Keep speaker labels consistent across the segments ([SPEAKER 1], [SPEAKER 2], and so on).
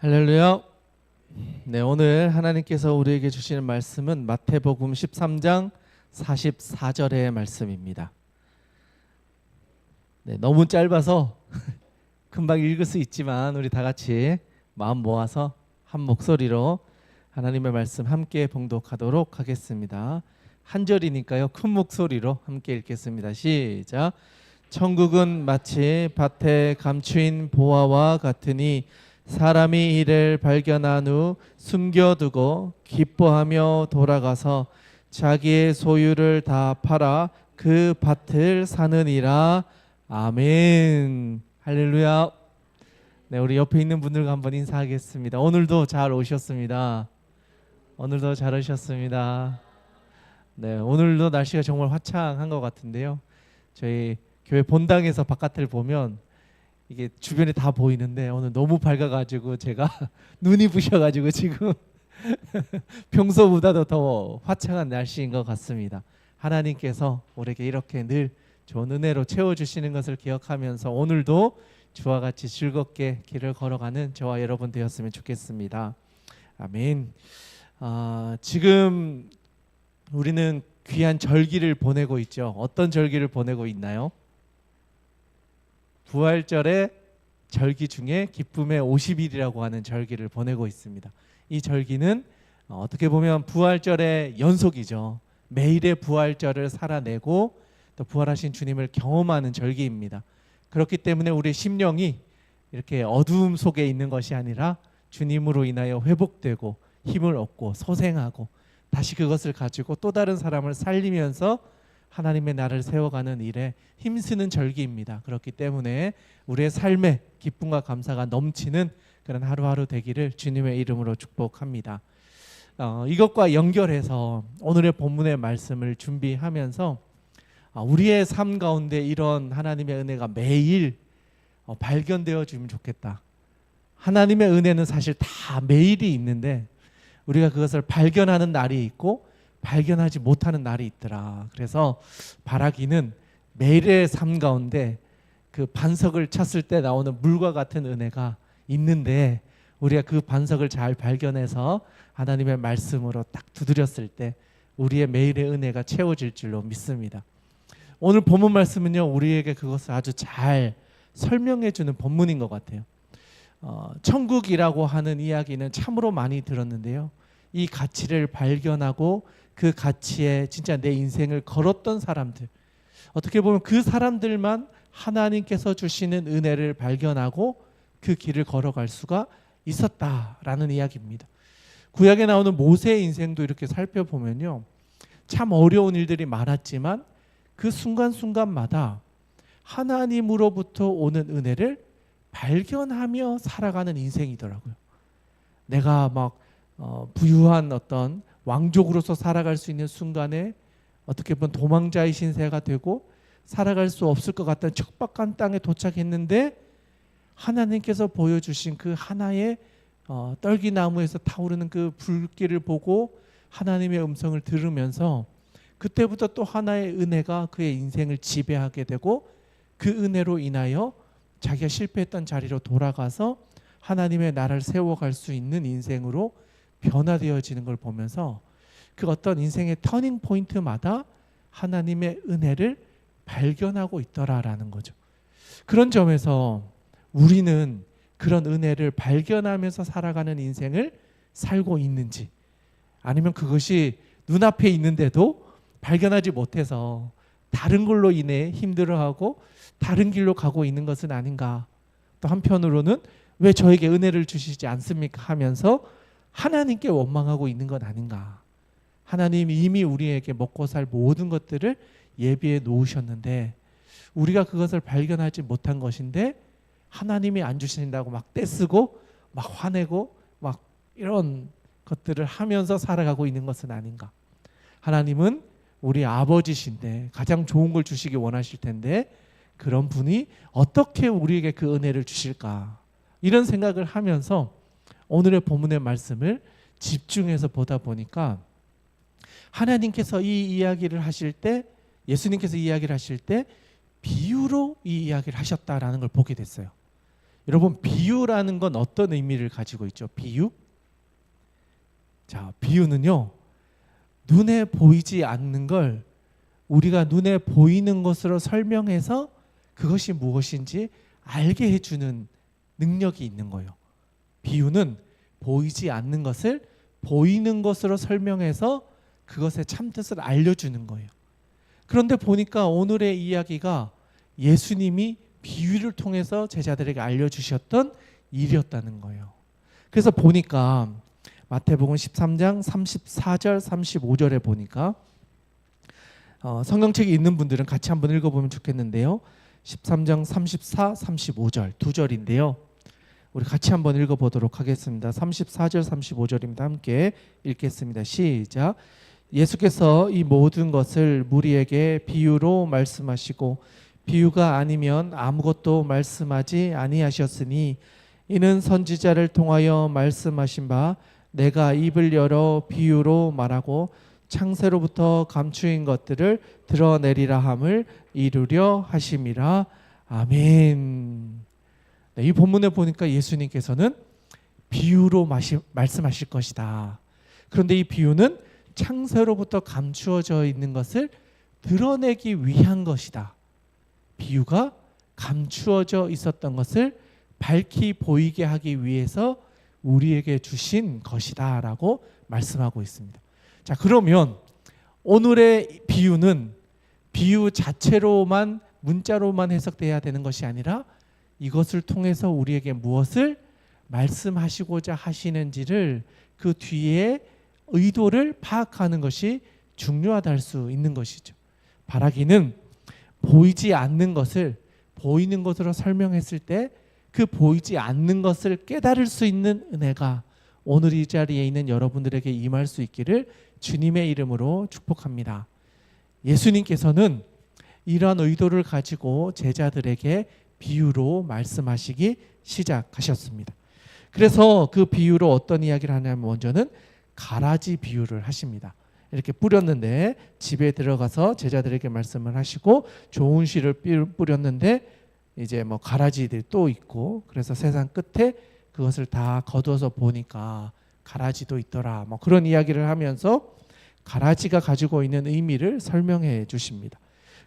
[SPEAKER 1] 할렐루야. 네, 오늘 하나님께서 우리에게 주시는 말씀은 마태복음 13장 44절의 말씀입니다. 네, 너무 짧아서 금방 읽을 수 있지만 우리 다 같이 마음 모아서 한 목소리로 하나님의 말씀 함께 봉독하도록 하겠습니다. 한 절이니까요. 큰 목소리로 함께 읽겠습니다. 시작. 천국은 마치 밭에 감추인 보화와 같으니 사람이 이를 발견한 후 숨겨두고 기뻐하며 돌아가서 자기의 소유를 다 팔아 그 밭을 사느니라. 아멘. 할렐루야. 네, 우리 옆에 있는 분들과 한번 인사하겠습니다. 오늘도 잘 오셨습니다. 오늘도 잘 오셨습니다. 네, 오늘도 날씨가 정말 화창한 것 같은데요. 저희 교회 본당에서 바깥을 보면 이게 주변에 다 보이는데 오늘 너무 밝아가지고 제가 눈이 부셔가지고 지금 평소보다도 더 화창한 날씨인 것 같습니다. 하나님께서 우리에게 이렇게 늘 좋은 은혜로 채워주시는 것을 기억하면서 오늘도 주와 같이 즐겁게 길을 걸어가는 저와 여러분 되었으면 좋겠습니다. 아멘. 지금 우리는 귀한 절기를 보내고 있죠. 어떤 절기를 보내고 있나요? 부활절의 절기 중에 기쁨의 50일이라고 하는 절기를 보내고 있습니다. 이 절기는 어떻게 보면 부활절의 연속이죠. 매일의 부활절을 살아내고 또 부활하신 주님을 경험하는 절기입니다. 그렇기 때문에 우리의 심령이 이렇게 어두움 속에 있는 것이 아니라 주님으로 인하여 회복되고 힘을 얻고 소생하고 다시 그것을 가지고 또 다른 사람을 살리면서 하나님의 나라를 세워가는 일에 힘쓰는 절기입니다. 그렇기 때문에 우리의 삶에 기쁨과 감사가 넘치는 그런 하루하루 되기를 주님의 이름으로 축복합니다. 이것과 연결해서 오늘의 본문의 말씀을 준비하면서 우리의 삶 가운데 이런 하나님의 은혜가 매일 발견되어 주면 좋겠다. 하나님의 은혜는 사실 다 매일이 있는데 우리가 그것을 발견하는 날이 있고 발견하지 못하는 날이 있더라. 그래서 바라기는 매일의 삶 가운데 그 반석을 쳤을 때 나오는 물과 같은 은혜가 있는데 우리가 그 반석을 잘 발견해서 하나님의 말씀으로 딱 두드렸을 때 우리의 매일의 은혜가 채워질 줄로 믿습니다. 오늘 본문 말씀은요, 우리에게 그것을 아주 잘 설명해 주는 본문인 것 같아요. 천국이라고 하는 이야기는 참으로 많이 들었는데요, 이 가치를 발견하고 그 가치에 진짜 내 인생을 걸었던 사람들, 어떻게 보면 그 사람들만 하나님께서 주시는 은혜를 발견하고 그 길을 걸어갈 수가 있었다라는 이야기입니다. 구약에 나오는 모세의 인생도 이렇게 살펴보면요, 참 어려운 일들이 많았지만 그 순간순간마다 하나님으로부터 오는 은혜를 발견하며 살아가는 인생이더라고요. 내가 막 부유한 어떤 왕족으로서 살아갈 수 있는 순간에 어떻게 보면 도망자의 신세가 되고 살아갈 수 없을 것 같다는 척박한 땅에 도착했는데 하나님께서 보여주신 그 하나의 떨기나무에서 타오르는 그 불길을 보고 하나님의 음성을 들으면서 그때부터 또 하나의 은혜가 그의 인생을 지배하게 되고 그 은혜로 인하여 자기가 실패했던 자리로 돌아가서 하나님의 나라를 세워갈 수 있는 인생으로 변화되어지는 걸 보면서 그 어떤 인생의 터닝 포인트마다 하나님의 은혜를 발견하고 있더라라는 거죠. 그런 점에서 우리는 그런 은혜를 발견하면서 살아가는 인생을 살고 있는지, 아니면 그것이 눈앞에 있는데도 발견하지 못해서 다른 걸로 인해 힘들어하고 다른 길로 가고 있는 것은 아닌가. 또 한편으로는 왜 저에게 은혜를 주시지 않습니까 하면서 하나님께 원망하고 있는 건 아닌가. 하나님이 이미 우리에게 먹고 살 모든 것들을 예비해 놓으셨는데 우리가 그것을 발견하지 못한 것인데 하나님이 안 주신다고 막 떼쓰고 막 화내고 막 이런 것들을 하면서 살아가고 있는 것은 아닌가. 하나님은 우리 아버지신데 가장 좋은 걸 주시기 원하실 텐데 그런 분이 어떻게 우리에게 그 은혜를 주실까, 이런 생각을 하면서 오늘의 본문의 말씀을 집중해서 보다 보니까 하나님께서 이 이야기를 하실 때, 예수님께서 이 이야기를 하실 때 비유로 이 이야기를 하셨다라는 걸 보게 됐어요. 여러분, 비유라는 건 어떤 의미를 가지고 있죠? 비유? 자, 비유는요, 눈에 보이지 않는 걸 우리가 눈에 보이는 것으로 설명해서 그것이 무엇인지 알게 해주는 능력이 있는 거예요. 비유는 보이지 않는 것을 보이는 것으로 설명해서 그것의 참뜻을 알려주는 거예요. 그런데 보니까 오늘의 이야기가 예수님이 비유를 통해서 제자들에게 알려주셨던 일이었다는 거예요. 그래서 보니까 마태복음 13장 34절 35절에 보니까 성경책이 있는 분들은 같이 한번 읽어보면 좋겠는데요. 13장 34, 35절 두 절인데요. 우리 같이 한번 읽어보도록 하겠습니다. 34절 35절입니다. 함께 읽겠습니다. 시작. 예수께서 이 모든 것을 무리에게 비유로 말씀하시고 비유가 아니면 아무것도 말씀하지 아니하셨으니 이는 선지자를 통하여 말씀하신 바 내가 입을 열어 비유로 말하고 창세로부터 감추인 것들을 드러내리라 함을 이루려 하심이라. 아멘. 네, 이 본문에 보니까 예수님께서는 비유로 말씀하실 것이다. 그런데 이 비유는 창세로부터 감추어져 있는 것을 드러내기 위한 것이다. 비유가 감추어져 있었던 것을 밝히 보이게 하기 위해서 우리에게 주신 것이다 라고 말씀하고 있습니다. 자, 그러면 오늘의 비유는 비유 자체로만 문자로만 해석돼야 되는 것이 아니라 이것을 통해서 우리에게 무엇을 말씀하시고자 하시는지를 그 뒤에 의도를 파악하는 것이 중요하다 할 수 있는 것이죠. 바라기는 보이지 않는 것을 보이는 것으로 설명했을 때 그 보이지 않는 것을 깨달을 수 있는 은혜가 오늘 이 자리에 있는 여러분들에게 임할 수 있기를 주님의 이름으로 축복합니다. 예수님께서는 이러한 의도를 가지고 제자들에게 비유로 말씀하시기 시작하셨습니다. 그래서 그 비유로 어떤 이야기를 하냐면 먼저는 가라지 비유를 하십니다. 이렇게 뿌렸는데 집에 들어가서 제자들에게 말씀을 하시고 좋은 씨를 뿌렸는데 이제 뭐 가라지들이 또 있고 그래서 세상 끝에 그것을 다 거둬서 보니까 가라지도 있더라. 뭐 그런 이야기를 하면서 가라지가 가지고 있는 의미를 설명해 주십니다.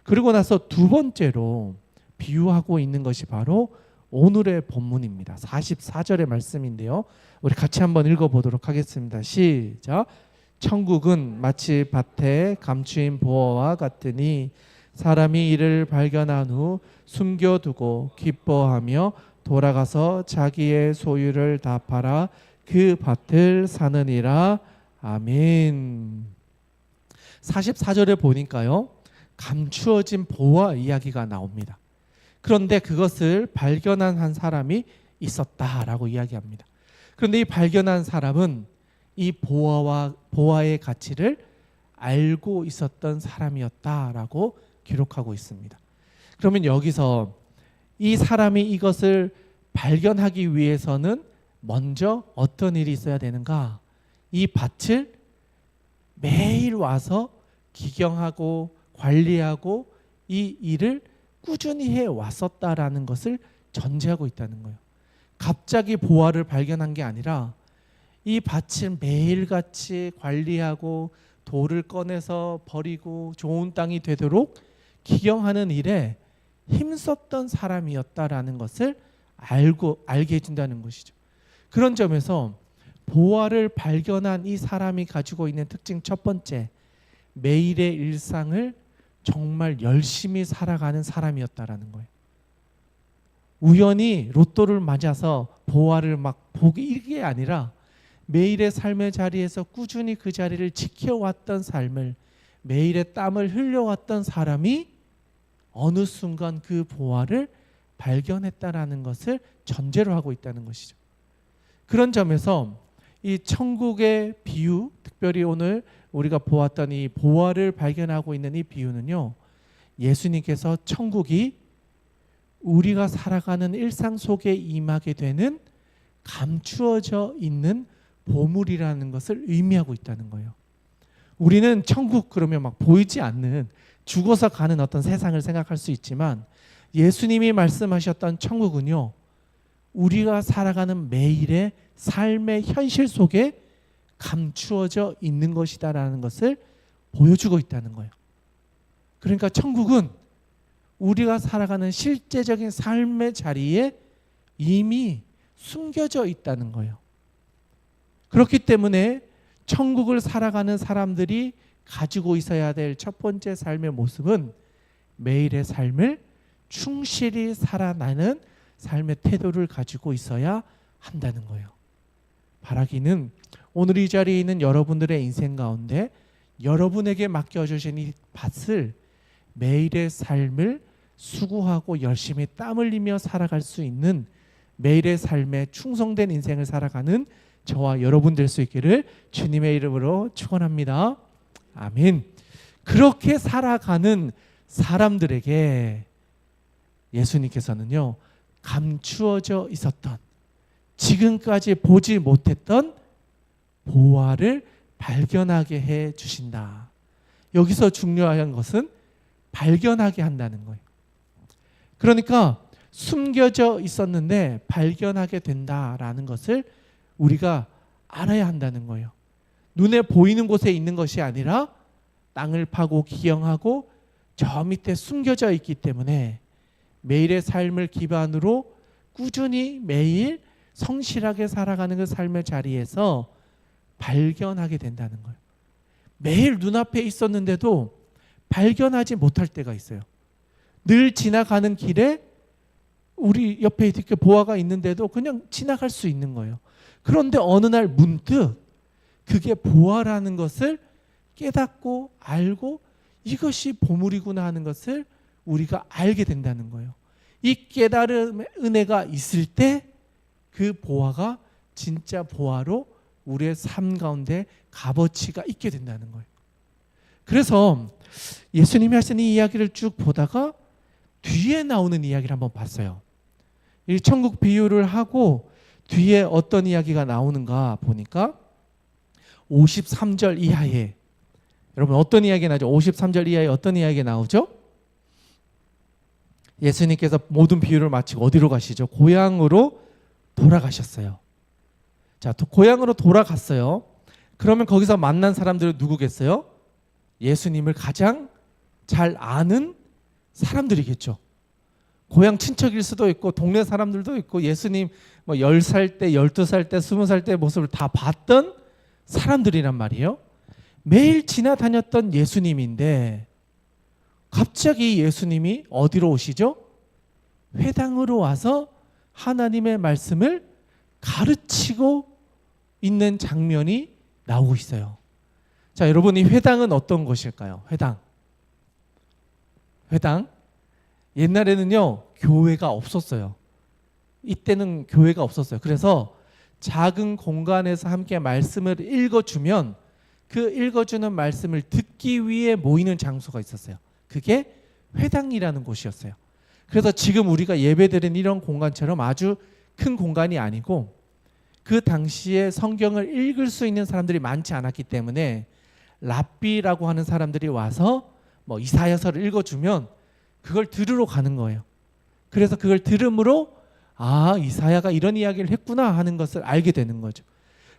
[SPEAKER 1] 그리고 나서 두 번째로 비유하고 있는 것이 바로 오늘의 본문입니다. 44절의 말씀인데요. 우리 같이 한번 읽어보도록 하겠습니다. 시작. 천국은 마치 밭에 감추인 보화와 같으니 사람이 이를 발견한 후 숨겨두고 기뻐하며 돌아가서 자기의 소유를 다 팔아 그 밭을 사느니라. 아멘. 44절에 보니까요, 감추어진 보화 이야기가 나옵니다. 그런데 그것을 발견한 한 사람이 있었다라고 이야기합니다. 그런데 이 발견한 사람은 이 보화의 가치를 알고 있었던 사람이었다라고 기록하고 있습니다. 그러면 여기서 이 사람이 이것을 발견하기 위해서는 먼저 어떤 일이 있어야 되는가? 이 밭을 매일 와서 기경하고 관리하고 이 일을 꾸준히 해왔었다라는 것을 전제하고 있다는 거예요. 갑자기 보화를 발견한 게 아니라 이 밭을 매일같이 관리하고 돌을 꺼내서 버리고 좋은 땅이 되도록 기경하는 일에 힘썼던 사람이었다라는 것을 알게 해준다는 것이죠. 그런 점에서 보화를 발견한 이 사람이 가지고 있는 특징 첫 번째, 매일의 일상을 정말 열심히 살아가는 사람이었다라는 거예요. 우연히 로또를 맞아서 보화를 막 보기 이게 아니라 매일의 삶의 자리에서 꾸준히 그 자리를 지켜왔던 삶을 매일의 땀을 흘려왔던 사람이 어느 순간 그 보화를 발견했다라는 것을 전제로 하고 있다는 것이죠. 그런 점에서 이 천국의 비유, 특별히 오늘 우리가 보았던 이 보화를 발견하고 있는 이 비유는요, 예수님께서 천국이 우리가 살아가는 일상 속에 임하게 되는 감추어져 있는 보물이라는 것을 의미하고 있다는 거예요. 우리는 천국 그러면 막 보이지 않는 죽어서 가는 어떤 세상을 생각할 수 있지만 예수님이 말씀하셨던 천국은요, 우리가 살아가는 매일의 삶의 현실 속에 감추어져 있는 것이다라는 것을 보여주고 있다는 거예요. 그러니까 천국은 우리가 살아가는 실제적인 삶의 자리에 이미 숨겨져 있다는 거예요. 그렇기 때문에 천국을 살아가는 사람들이 가지고 있어야 될 첫 번째 삶의 모습은 매일의 삶을 충실히 살아나는 삶의 태도를 가지고 있어야 한다는 거예요. 바라기는 오늘 이 자리에 있는 여러분들의 인생 가운데 여러분에게 맡겨주신 이 밭을 매일의 삶을 수고하고 열심히 땀 흘리며 살아갈 수 있는 매일의 삶에 충성된 인생을 살아가는 저와 여러분 될 수 있기를 주님의 이름으로 축원합니다. 아멘. 그렇게 살아가는 사람들에게 예수님께서는요, 감추어져 있었던, 지금까지 보지 못했던 보화를 발견하게 해 주신다. 여기서 중요한 것은 발견하게 한다는 거예요. 그러니까 숨겨져 있었는데 발견하게 된다라는 것을 우리가 알아야 한다는 거예요. 눈에 보이는 곳에 있는 것이 아니라 땅을 파고 기영하고 저 밑에 숨겨져 있기 때문에 매일의 삶을 기반으로 꾸준히 매일 성실하게 살아가는 그 삶의 자리에서 발견하게 된다는 거예요. 매일 눈앞에 있었는데도 발견하지 못할 때가 있어요. 늘 지나가는 길에 우리 옆에 이렇게 보화가 있는데도 그냥 지나갈 수 있는 거예요. 그런데 어느 날 문득 그게 보화라는 것을 깨닫고 알고 이것이 보물이구나 하는 것을 우리가 알게 된다는 거예요. 이 깨달음의 은혜가 있을 때 그 보화가 진짜 보화로 우리의 삶 가운데 값어치가 있게 된다는 거예요. 그래서 예수님이 하시는 이 이야기를 쭉 보다가 뒤에 나오는 이야기를 한번 봤어요. 이 천국 비유를 하고 뒤에 어떤 이야기가 나오는가 보니까 53절 이하에, 여러분 어떤 이야기가 나오죠? 53절 이하에 어떤 이야기가 나오죠? 예수님께서 모든 비유를 마치고 어디로 가시죠? 고향으로 돌아가셨어요. 자, 고향으로 돌아갔어요. 그러면 거기서 만난 사람들은 누구겠어요? 예수님을 가장 잘 아는 사람들이겠죠. 고향 친척일 수도 있고 동네 사람들도 있고 예수님 10살 때, 12살 때, 20살 때 모습을 다 봤던 사람들이란 말이에요. 매일 지나다녔던 예수님인데 갑자기 예수님이 어디로 오시죠? 회당으로 와서 하나님의 말씀을 가르치고 있는 장면이 나오고 있어요. 자, 여러분 이 회당은 어떤 곳일까요? 회당. 옛날에는요 교회가 없었어요. 이때는 교회가 없었어요. 그래서 작은 공간에서 함께 말씀을 읽어주면 그 읽어주는 말씀을 듣기 위해 모이는 장소가 있었어요. 그게 회당이라는 곳이었어요. 그래서 지금 우리가 예배드리는 이런 공간처럼 아주 큰 공간이 아니고 그 당시에 성경을 읽을 수 있는 사람들이 많지 않았기 때문에 랍비라고 하는 사람들이 와서 이사야서를 읽어주면 그걸 들으러 가는 거예요. 그래서 그걸 들음으로 이사야가 이런 이야기를 했구나 하는 것을 알게 되는 거죠.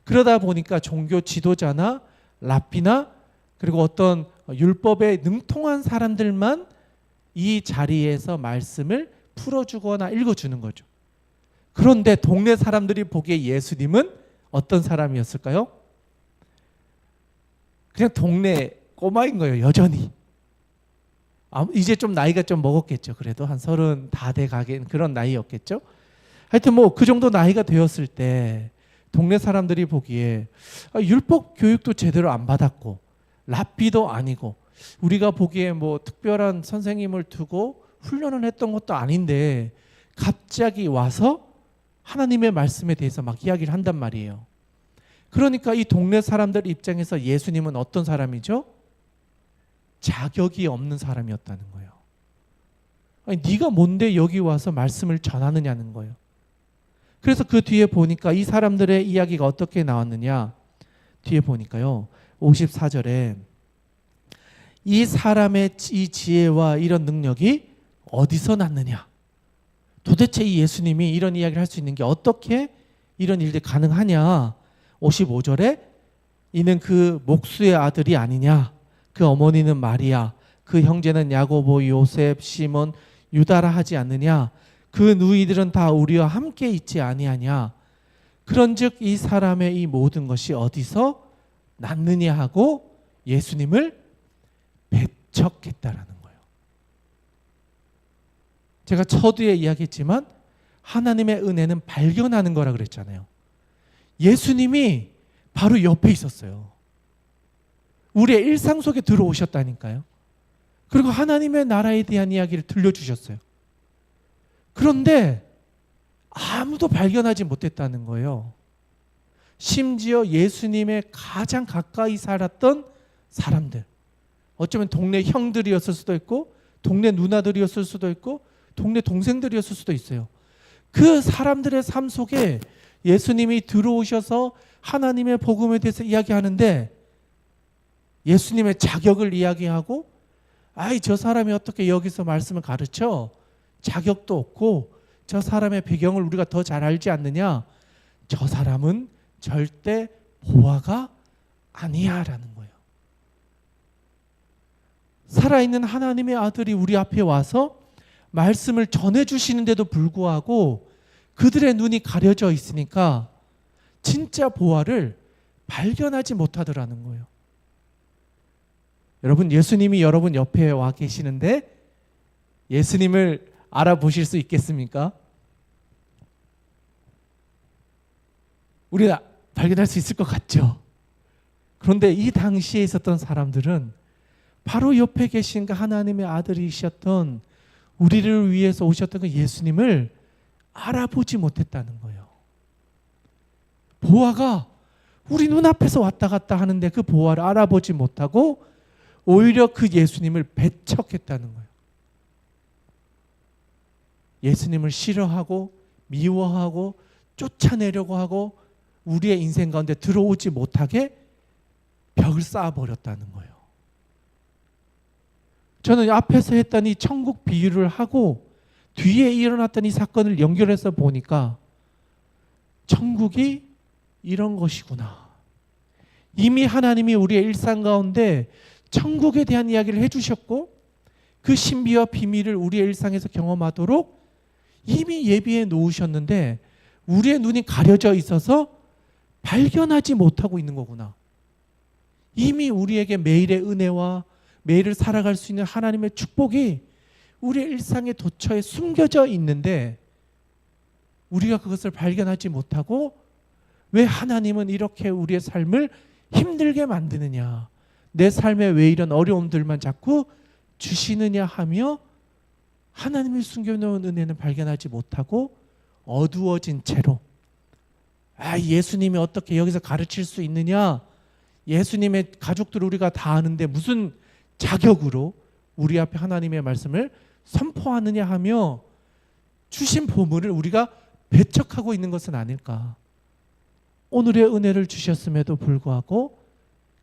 [SPEAKER 1] 그러다 보니까 종교 지도자나 랍비나 그리고 어떤 율법에 능통한 사람들만 이 자리에서 말씀을 풀어주거나 읽어주는 거죠. 그런데 동네 사람들이 보기에 예수님은 어떤 사람이었을까요? 그냥 동네 꼬마인 거예요. 여전히. 이제 좀 나이가 좀 먹었겠죠. 그래도 한 30 다 돼 가긴 그런 나이였겠죠. 하여튼 그 정도 나이가 되었을 때 동네 사람들이 보기에 율법 교육도 제대로 안 받았고 랍비도 아니고 우리가 보기에 특별한 선생님을 두고 훈련을 했던 것도 아닌데 갑자기 와서 하나님의 말씀에 대해서 막 이야기를 한단 말이에요. 그러니까 이 동네 사람들 입장에서 예수님은 어떤 사람이죠? 자격이 없는 사람이었다는 거예요. 네가 뭔데 여기 와서 말씀을 전하느냐는 거예요. 그래서 그 뒤에 보니까 이 사람들의 이야기가 어떻게 나왔느냐, 뒤에 보니까요 54절에 이 사람의 이 지혜와 이런 능력이 어디서 났느냐, 도대체 이 예수님이 이런 이야기를 할 수 있는 게 어떻게 이런 일들이 가능하냐. 55절에 이는 그 목수의 아들이 아니냐. 그 어머니는 마리아, 그 형제는 야고보, 요셉, 시몬, 유다라 하지 않느냐. 그 누이들은 다 우리와 함께 있지 아니하냐. 그런즉 이 사람의 이 모든 것이 어디서 났느냐 하고 예수님을 배척했다라는 거예요. 제가 서두에 이야기했지만 하나님의 은혜는 발견하는 거라 그랬잖아요. 예수님이 바로 옆에 있었어요. 우리의 일상 속에 들어오셨다니까요. 그리고 하나님의 나라에 대한 이야기를 들려주셨어요. 그런데 아무도 발견하지 못했다는 거예요. 심지어 예수님의 가장 가까이 살았던 사람들, 어쩌면 동네 형들이었을 수도 있고 동네 누나들이었을 수도 있고 동네 동생들이었을 수도 있어요. 그 사람들의 삶 속에 예수님이 들어오셔서 하나님의 복음에 대해서 이야기하는데 예수님의 자격을 이야기하고 아이 저 사람이 어떻게 여기서 말씀을 가르쳐? 자격도 없고 저 사람의 배경을 우리가 더 잘 알지 않느냐? 저 사람은 절대 보아가 아니야 라는 거예요. 살아있는 하나님의 아들이 우리 앞에 와서 말씀을 전해주시는데도 불구하고 그들의 눈이 가려져 있으니까 진짜 보아를 발견하지 못하더라는 거예요. 여러분, 예수님이 여러분 옆에 와 계시는데 예수님을 알아보실 수 있겠습니까? 우리가 발견할 수 있을 것 같죠. 그런데 이 당시에 있었던 사람들은 바로 옆에 계신 그 하나님의 아들이셨던 우리를 위해서 오셨던 그 예수님을 알아보지 못했다는 거예요. 보아가 우리 눈앞에서 왔다 갔다 하는데 그 보아를 알아보지 못하고 오히려 그 예수님을 배척했다는 거예요. 예수님을 싫어하고 미워하고 쫓아내려고 하고 우리의 인생 가운데 들어오지 못하게 벽을 쌓아버렸다는 거예요. 저는 앞에서 했던 이 천국 비유를 하고 뒤에 일어났던 이 사건을 연결해서 보니까 천국이 이런 것이구나. 이미 하나님이 우리의 일상 가운데 천국에 대한 이야기를 해주셨고 그 신비와 비밀을 우리의 일상에서 경험하도록 이미 예비해 놓으셨는데 우리의 눈이 가려져 있어서 발견하지 못하고 있는 거구나. 이미 우리에게 매일의 은혜와 매일을 살아갈 수 있는 하나님의 축복이 우리의 일상의 도처에 숨겨져 있는데 우리가 그것을 발견하지 못하고 왜 하나님은 이렇게 우리의 삶을 힘들게 만드느냐, 내 삶에 왜 이런 어려움들만 자꾸 주시느냐 하며 하나님이 숨겨놓은 은혜는 발견하지 못하고 어두워진 채로 예수님이 어떻게 여기서 가르칠 수 있느냐, 예수님의 가족들 우리가 다 아는데 무슨 자격으로 우리 앞에 하나님의 말씀을 선포하느냐 하며 주신 보물을 우리가 배척하고 있는 것은 아닐까. 오늘의 은혜를 주셨음에도 불구하고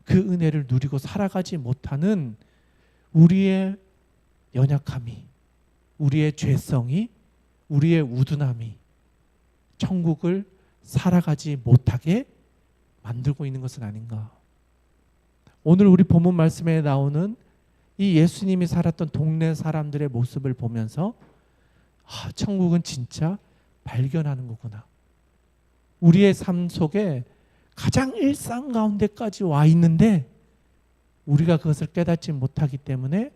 [SPEAKER 1] 그 은혜를 누리고 살아가지 못하는 우리의 연약함이, 우리의 죄성이, 우리의 우둔함이 천국을 살아가지 못하게 만들고 있는 것은 아닌가. 오늘 우리 본문 말씀에 나오는 이 예수님이 살았던 동네 사람들의 모습을 보면서 천국은 진짜 발견하는 거구나. 우리의 삶 속에 가장 일상 가운데까지 와 있는데 우리가 그것을 깨닫지 못하기 때문에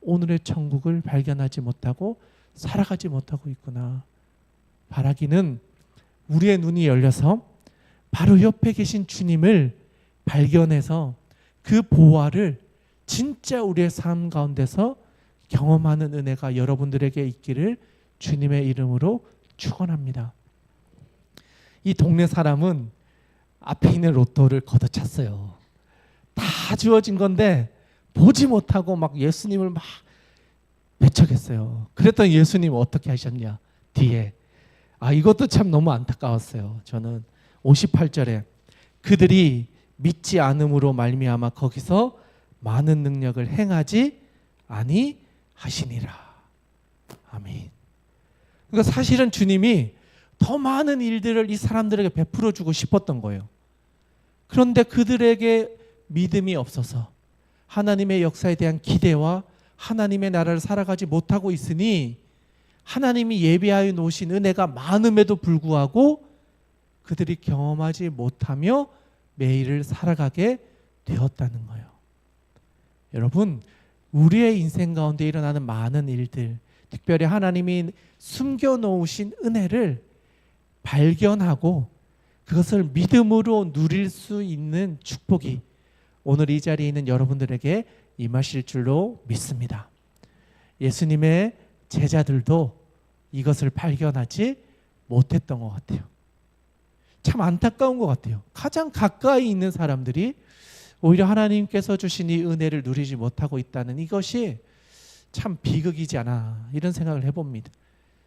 [SPEAKER 1] 오늘의 천국을 발견하지 못하고 살아가지 못하고 있구나. 바라기는 우리의 눈이 열려서 바로 옆에 계신 주님을 발견해서 그 보화를 진짜 우리의 삶 가운데서 경험하는 은혜가 여러분들에게 있기를 주님의 이름으로 축원합니다. 이 동네 사람은 앞에 있는 로또를 걷어찼어요. 다 주어진 건데 보지 못하고 막 예수님을 막 배척했어요. 그랬더니 예수님 어떻게 하셨냐? 뒤에 이것도 참 너무 안타까웠어요. 저는 58절에 그들이 믿지 않음으로 말미암아 거기서 많은 능력을 행하지 아니하시니라. 아멘. 그러니까 사실은 주님이 더 많은 일들을 이 사람들에게 베풀어 주고 싶었던 거예요. 그런데 그들에게 믿음이 없어서 하나님의 역사에 대한 기대와 하나님의 나라를 살아가지 못하고 있으니 하나님이 예비하여 놓으신 은혜가 많음에도 불구하고 그들이 경험하지 못하며 매일을 살아가게 되었다는 거예요. 여러분, 우리의 인생 가운데 일어나는 많은 일들, 특별히 하나님이 숨겨놓으신 은혜를 발견하고 그것을 믿음으로 누릴 수 있는 축복이 오늘 이 자리에 있는 여러분들에게 임하실 줄로 믿습니다. 예수님의 제자들도 이것을 발견하지 못했던 것 같아요. 참 안타까운 것 같아요. 가장 가까이 있는 사람들이 오히려 하나님께서 주신 이 은혜를 누리지 못하고 있다는 이것이 참 비극이지 않아, 이런 생각을 해봅니다.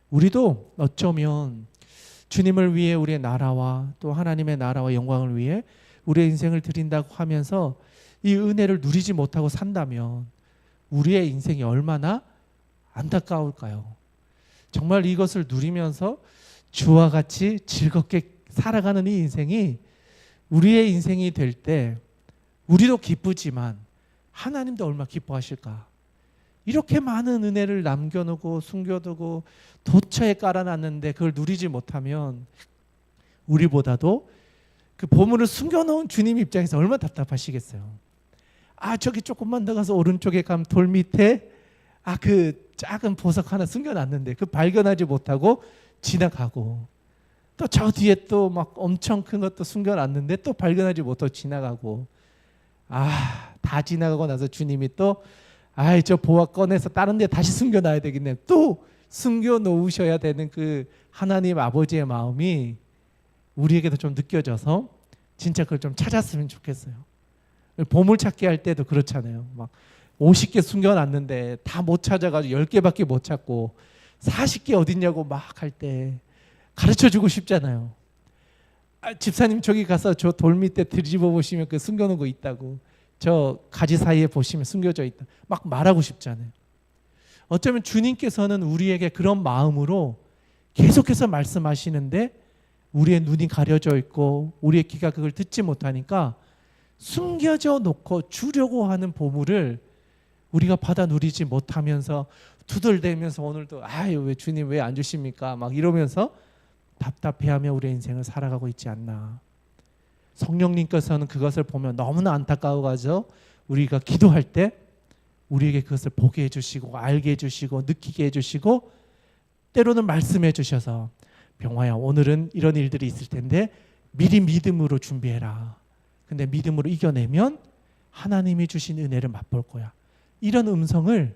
[SPEAKER 1] 우리도 어쩌면 주님을 위해 우리의 나라와 또 하나님의 나라와 영광을 위해 우리의 인생을 드린다고 하면서 이 은혜를 누리지 못하고 산다면 우리의 인생이 얼마나 안타까울까요? 정말 이것을 누리면서 주와 같이 즐겁게 살아가는 이 인생이 우리의 인생이 될 때 우리도 기쁘지만 하나님도 얼마나 기뻐하실까? 이렇게 많은 은혜를 남겨놓고 숨겨두고 도처에 깔아놨는데 그걸 누리지 못하면 우리보다도 그 보물을 숨겨놓은 주님 입장에서 얼마나 답답하시겠어요. 저기 조금만 더 가서 오른쪽에 가면 돌 밑에 그 작은 보석 하나 숨겨놨는데 그 발견하지 못하고 지나가고, 또 저 뒤에 또 막 엄청 큰 것도 숨겨놨는데 또 발견하지 못하고 지나가고, 다 지나가고 나서 주님이 또 저 보화 꺼내서 다른 데 다시 숨겨놔야 되겠네, 또 숨겨놓으셔야 되는 그 하나님 아버지의 마음이 우리에게도 좀 느껴져서 진짜 그걸 좀 찾았으면 좋겠어요. 보물찾기 할 때도 그렇잖아요. 막 50개 숨겨놨는데 다 못 찾아가지고 10개밖에 못 찾고 40개 어딨냐고 막 할 때 가르쳐주고 싶잖아요. 집사님 저기 가서 저 돌 밑에 뒤집어 보시면 그 숨겨놓은 거 있다고, 저 가지 사이에 보시면 숨겨져 있다, 막 말하고 싶잖아요. 어쩌면 주님께서는 우리에게 그런 마음으로 계속해서 말씀하시는데 우리의 눈이 가려져 있고 우리의 귀가 그걸 듣지 못하니까 숨겨져 놓고 주려고 하는 보물을 우리가 받아 누리지 못하면서 두들대면서 오늘도 왜 주님 왜 안 주십니까? 막 이러면서 답답해하며 우리의 인생을 살아가고 있지 않나. 성령님께서는 그것을 보면 너무나 안타까워가지고 우리가 기도할 때 우리에게 그것을 보게 해주시고 알게 해주시고 느끼게 해주시고 때로는 말씀해 주셔서 병화야, 오늘은 이런 일들이 있을 텐데 미리 믿음으로 준비해라. 근데 믿음으로 이겨내면 하나님이 주신 은혜를 맛볼 거야. 이런 음성을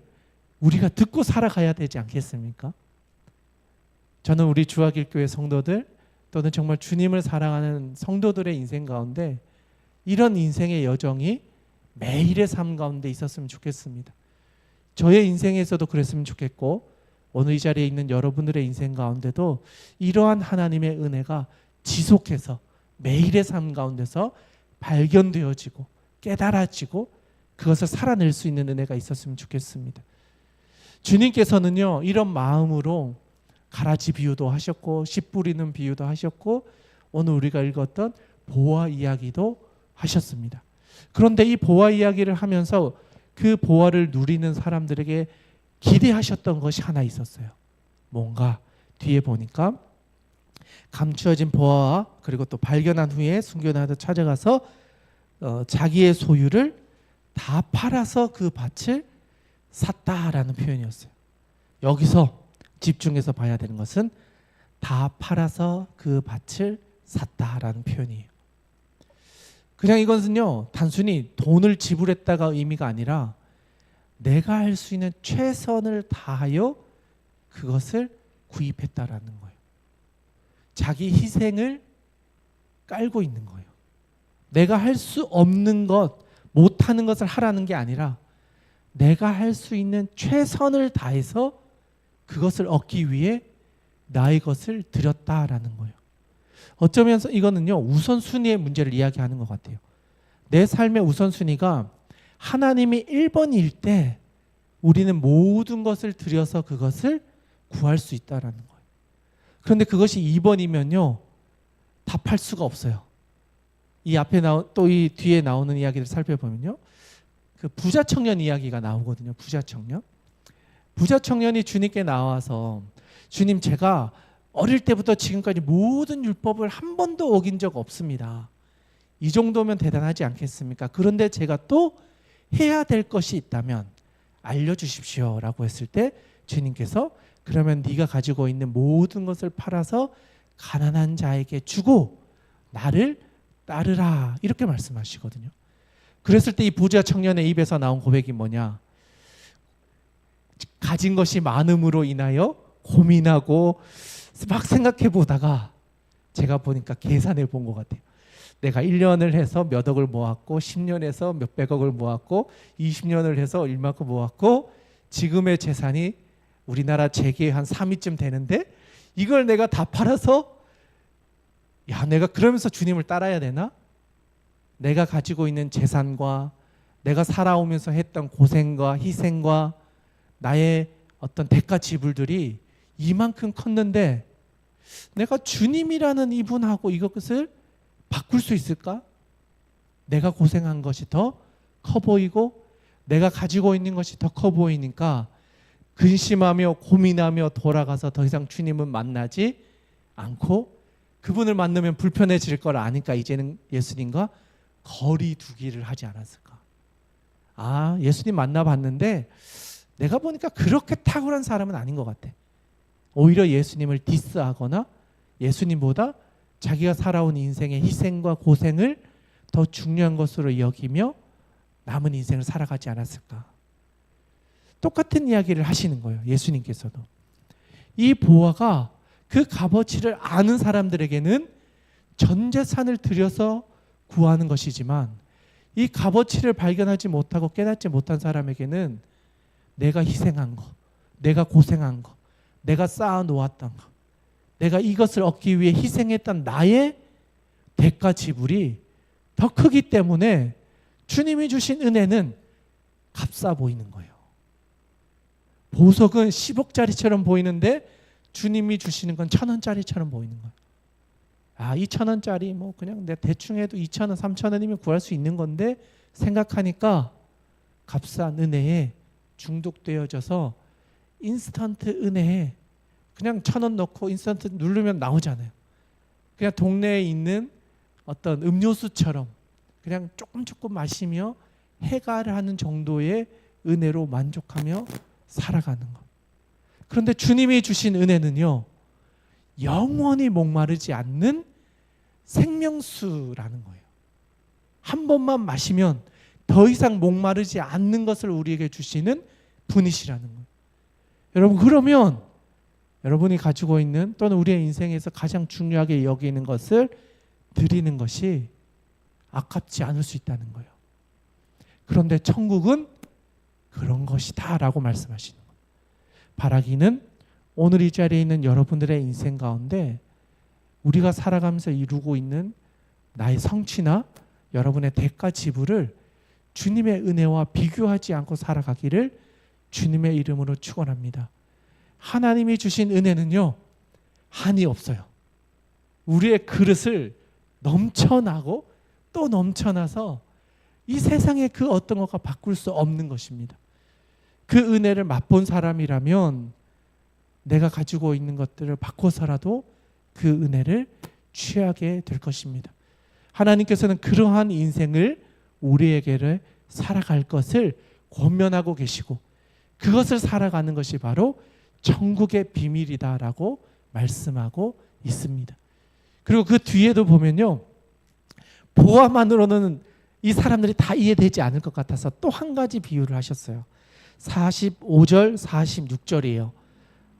[SPEAKER 1] 우리가 듣고 살아가야 되지 않겠습니까? 저는 우리 주하길교회 성도들 또는 정말 주님을 사랑하는 성도들의 인생 가운데 이런 인생의 여정이 매일의 삶 가운데 있었으면 좋겠습니다. 저의 인생에서도 그랬으면 좋겠고 오늘 이 자리에 있는 여러분들의 인생 가운데도 이러한 하나님의 은혜가 지속해서 매일의 삶 가운데서 발견되어지고 깨달아지고 그것을 살아낼 수 있는 은혜가 있었으면 좋겠습니다. 주님께서는요, 이런 마음으로 가라지 비유도 하셨고 씨 뿌리는 비유도 하셨고 오늘 우리가 읽었던 보화 이야기도 하셨습니다. 그런데 이 보화 이야기를 하면서 그 보화를 누리는 사람들에게 기대하셨던 것이 하나 있었어요. 뭔가 뒤에 보니까 감추어진 보화와 그리고 또 발견한 후에 숨겨놔도 찾아가서 자기의 소유를 다 팔아서 그 밭을 샀다라는 표현이었어요. 여기서 집중해서 봐야 되는 것은 다 팔아서 그 밭을 샀다라는 표현이에요. 그냥 이것은요, 단순히 돈을 지불했다가 의미가 아니라 내가 할 수 있는 최선을 다하여 그것을 구입했다라는 거예요. 자기 희생을 깔고 있는 거예요. 내가 할 수 없는 것, 못하는 것을 하라는 게 아니라 내가 할 수 있는 최선을 다해서 그것을 얻기 위해 나의 것을 드렸다라는 거예요. 어쩌면 이거는요, 우선순위의 문제를 이야기하는 것 같아요. 내 삶의 우선순위가 하나님이 1번일 때 우리는 모든 것을 드려서 그것을 구할 수 있다라는 거예요. 그런데 그것이 2번이면요. 답할 수가 없어요. 이 앞에 또 이 뒤에 나오는 이야기를 살펴보면요. 그 부자 청년 이야기가 나오거든요. 부자 청년. 부자 청년이 주님께 나와서 주님, 제가 어릴 때부터 지금까지 모든 율법을 한 번도 어긴 적 없습니다. 이 정도면 대단하지 않겠습니까? 그런데 제가 또 해야 될 것이 있다면 알려주십시오 라고 했을 때 주님께서 그러면 네가 가지고 있는 모든 것을 팔아서 가난한 자에게 주고 나를 따르라 이렇게 말씀하시거든요. 그랬을 때 이 부자 청년의 입에서 나온 고백이 뭐냐? 가진 것이 많음으로 인하여 고민하고 막 생각해 보다가 제가 보니까 계산해 본 것 같아요. 내가 1년을 해서 몇 억을 모았고 10년에서 몇백억을 모았고 20년을 해서 얼마큼 모았고 지금의 재산이 우리나라 재계의 한 3위쯤 되는데 이걸 내가 다 팔아서 야, 내가 그러면서 주님을 따라야 되나? 내가 가지고 있는 재산과 내가 살아오면서 했던 고생과 희생과 나의 어떤 대가 지불들이 이만큼 컸는데 내가 주님이라는 이분하고 이것을 바꿀 수 있을까? 내가 고생한 것이 더 커 보이고 내가 가지고 있는 것이 더 커 보이니까 근심하며 고민하며 돌아가서 더 이상 주님은 만나지 않고 그분을 만나면 불편해질 걸 아니까 이제는 예수님과 거리 두기를 하지 않았을까? 아, 예수님 만나봤는데 내가 보니까 그렇게 탁월한 사람은 아닌 것 같아. 오히려 예수님을 디스하거나 예수님보다 자기가 살아온 인생의 희생과 고생을 더 중요한 것으로 여기며 남은 인생을 살아가지 않았을까? 똑같은 이야기를 하시는 거예요. 예수님께서도. 이 보아가 그 값어치를 아는 사람들에게는 전 재산을 들여서 구하는 것이지만 이 값어치를 발견하지 못하고 깨닫지 못한 사람에게는 내가 희생한 거, 내가 고생한 거, 내가 쌓아 놓았던 거, 내가 이것을 얻기 위해 희생했던 나의 대가 지불이 더 크기 때문에 주님이 주신 은혜는 값싸 보이는 거예요. 보석은 10억짜리처럼 보이는데 주님이 주시는 건 1,000원짜리처럼 보이는 거예요. 아, 2,000원짜리 뭐 그냥 내가 대충 해도 2,000원, 3,000원이면 구할 수 있는 건데 생각하니까 값싼 은혜에 중독되어져서 인스턴트 은혜에 그냥 1,000원 넣고 인스턴트 누르면 나오잖아요. 그냥 동네에 있는 어떤 음료수처럼 그냥 조금 마시며 해가를 하는 정도의 은혜로 만족하며 살아가는 것. 그런데 주님이 주신 은혜는요, 영원히 목마르지 않는 생명수라는 거예요. 한 번만 마시면 더 이상 목마르지 않는 것을 우리에게 주시는 분이시라는 거예요. 여러분, 그러면 여러분이 가지고 있는 또는 우리의 인생에서 가장 중요하게 여기는 것을 드리는 것이 아깝지 않을 수 있다는 거예요. 그런데 천국은 그런 것이다 라고 말씀하시는 거예요. 바라기는 오늘 이 자리에 있는 여러분들의 인생 가운데 우리가 살아가면서 이루고 있는 나의 성취나 여러분의 대가 지불을 주님의 은혜와 비교하지 않고 살아가기를 주님의 이름으로 축원합니다. 하나님이 주신 은혜는요, 한이 없어요. 우리의 그릇을 넘쳐나고 또 넘쳐나서 이 세상의 그 어떤 것과 바꿀 수 없는 것입니다. 그 은혜를 맛본 사람이라면 내가 가지고 있는 것들을 바꿔서라도 그 은혜를 취하게 될 것입니다. 하나님께서는 그러한 인생을 우리에게 살아갈 것을 권면하고 계시고 그것을 살아가는 것이 바로 천국의 비밀이다라고 말씀하고 있습니다. 그리고 그 뒤에도 보면요, 보아만으로는 이 사람들이 다 이해되지 않을 것 같아서 또 한 가지 비유를 하셨어요. 45절, 46절이에요.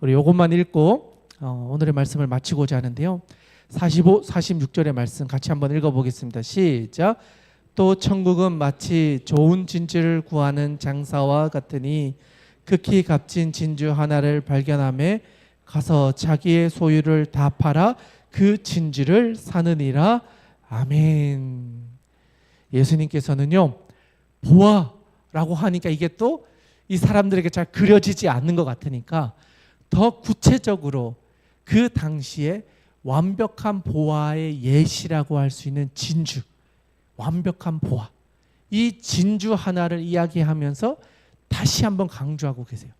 [SPEAKER 1] 우리 이것만 읽고 오늘의 말씀을 마치고자 하는데요. 45, 46절의 말씀 같이 한번 읽어보겠습니다. 시작. 또 천국은 마치 좋은 진주를 구하는 장사와 같으니 극히 값진 진주 하나를 발견함에 가서 자기의 소유를 다 팔아 그 진주를 사느니라. 아멘. 예수님께서는요, 보아라고 하니까 이게 또 이 사람들에게 잘 그려지지 않는 것 같으니까 더 구체적으로 그 당시에 완벽한 보화의 예시라고 할 수 있는 진주, 완벽한 보화, 이 진주 하나를 이야기하면서 다시 한번 강조하고 계세요.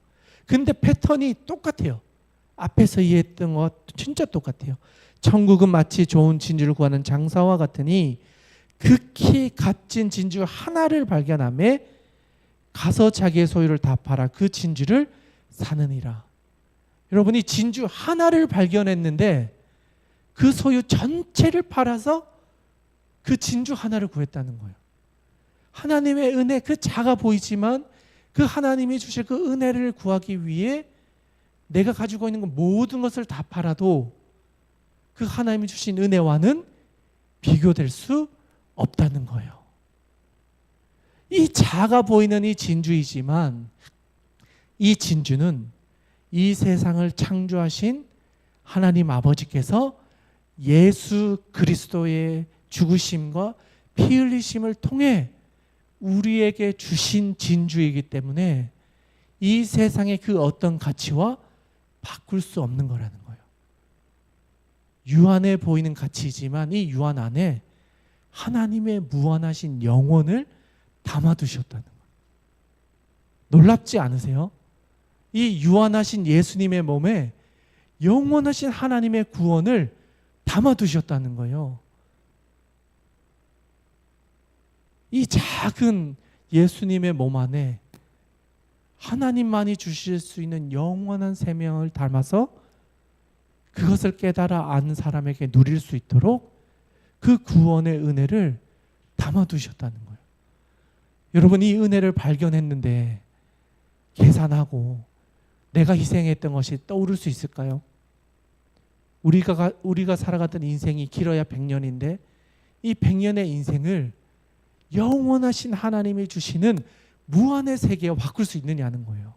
[SPEAKER 1] 근데 패턴이 똑같아요. 앞에서 이해했던 것 진짜 똑같아요. 천국은 마치 좋은 진주를 구하는 장사와 같으니 극히 값진 진주 하나를 발견함에 가서 자기의 소유를 다 팔아 그 진주를 사느니라. 여러분이 진주 하나를 발견했는데 그 소유 전체를 팔아서 그 진주 하나를 구했다는 거예요. 하나님의 은혜, 그 작아 보이지만 그 하나님이 주실 그 은혜를 구하기 위해 내가 가지고 있는 모든 것을 다 팔아도 그 하나님이 주신 은혜와는 비교될 수 없다는 거예요. 이 작아 보이는 이 진주이지만 이 진주는 이 세상을 창조하신 하나님 아버지께서 예수 그리스도의 죽으심과 피 흘리심을 통해 우리에게 주신 진주이기 때문에 이 세상의 그 어떤 가치와 바꿀 수 없는 거라는 거예요. 유한해 보이는 가치이지만 이 유한 안에 하나님의 무한하신 영혼을 담아두셨다는 거예요. 놀랍지 않으세요? 이 유한하신 예수님의 몸에 영원하신 하나님의 구원을 담아두셨다는 거예요. 이 작은 예수님의 몸 안에 하나님만이 주실 수 있는 영원한 생명을 담아서 그것을 깨달아 아는 사람에게 누릴 수 있도록 그 구원의 은혜를 담아두셨다는 거예요. 여러분, 이 은혜를 발견했는데 계산하고 내가 희생했던 것이 떠오를 수 있을까요? 우리가 살아갔던 인생이 길어야 100년인데 이 100년의 인생을 영원하신 하나님이 주시는 무한의 세계와 바꿀 수 있느냐는 거예요.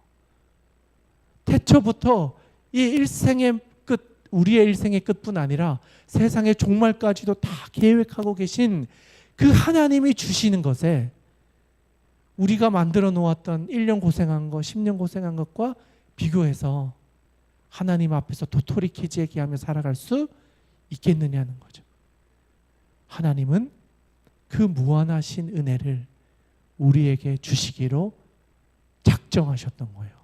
[SPEAKER 1] 태초부터 이 일생의 끝, 우리의 일생의 끝뿐 아니라 세상의 종말까지도 다 계획하고 계신 그 하나님이 주시는 것에 우리가 만들어 놓았던 1년 고생한 것, 10년 고생한 것과 비교해서 하나님 앞에서 도토리 키즈에게 하며 살아갈 수 있겠느냐는 거죠. 하나님은 그 무한하신 은혜를 우리에게 주시기로 작정하셨던 거예요.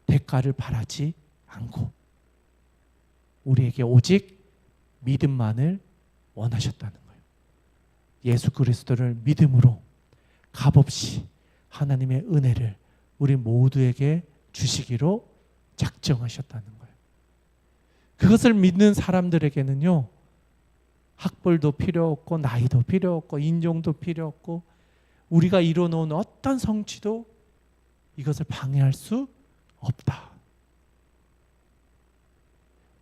[SPEAKER 1] 대가를 바라지 않고 우리에게 오직 믿음만을 원하셨다는 거예요. 예수 그리스도를 믿음으로 값없이 하나님의 은혜를 우리 모두에게 주시기로 작정하셨다는 거예요. 그것을 믿는 사람들에게는요, 학벌도 필요 없고 나이도 필요 없고 인종도 필요 없고 우리가 이뤄놓은 어떤 성취도 이것을 방해할 수 없다.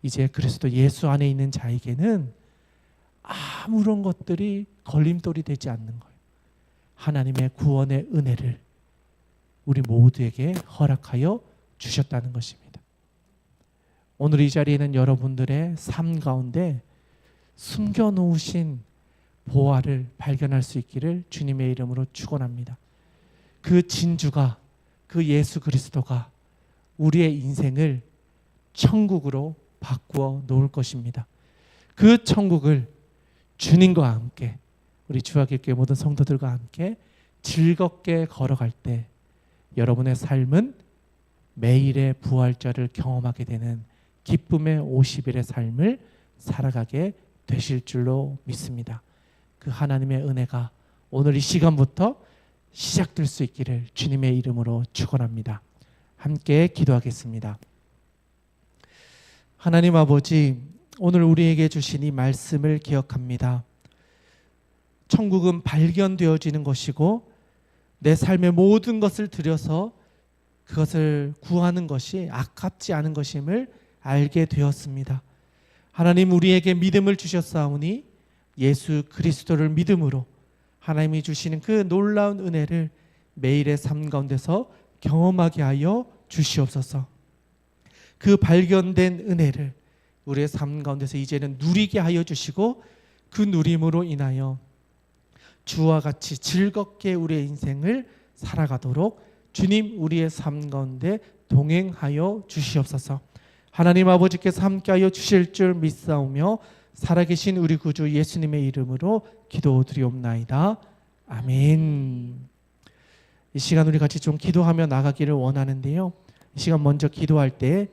[SPEAKER 1] 이제 그리스도 예수 안에 있는 자에게는 아무런 것들이 걸림돌이 되지 않는 거예요. 하나님의 구원의 은혜를 우리 모두에게 허락하여 주셨다는 것입니다. 오늘 이 자리에는 여러분들의 삶 가운데 숨겨놓으신 보화를 발견할 수 있기를 주님의 이름으로 축원합니다. 그 진주가, 그 예수 그리스도가 우리의 인생을 천국으로 바꾸어 놓을 것입니다. 그 천국을 주님과 함께, 우리 주야길교회 모든 성도들과 함께 즐겁게 걸어갈 때 여러분의 삶은 매일의 부활절을 경험하게 되는 기쁨의 50일의 삶을 살아가게 되실 줄로 믿습니다. 그 하나님의 은혜가 오늘 이 시간부터 시작될 수 있기를 주님의 이름으로 축원합니다. 함께 기도하겠습니다. 하나님 아버지, 오늘 우리에게 주신 이 말씀을 기억합니다. 천국은 발견되어지는 것이고 내 삶의 모든 것을 들여서 그것을 구하는 것이 아깝지 않은 것임을 알게 되었습니다. 하나님, 우리에게 믿음을 주셨사오니 예수 그리스도를 믿음으로 하나님이 주시는 그 놀라운 은혜를 매일의 삶 가운데서 경험하게 하여 주시옵소서. 그 발견된 은혜를 우리의 삶 가운데서 이제는 누리게 하여 주시고 그 누림으로 인하여 주와 같이 즐겁게 우리의 인생을 살아가도록 주님 우리의 삶 가운데 동행하여 주시옵소서. 하나님 아버지께서 함께하여 주실 줄 믿사오며 살아계신 우리 구주 예수님의 이름으로 기도드리옵나이다. 아멘. 이 시간 우리 같이 좀 기도하며 나가기를 원하는데요. 이 시간 먼저 기도할 때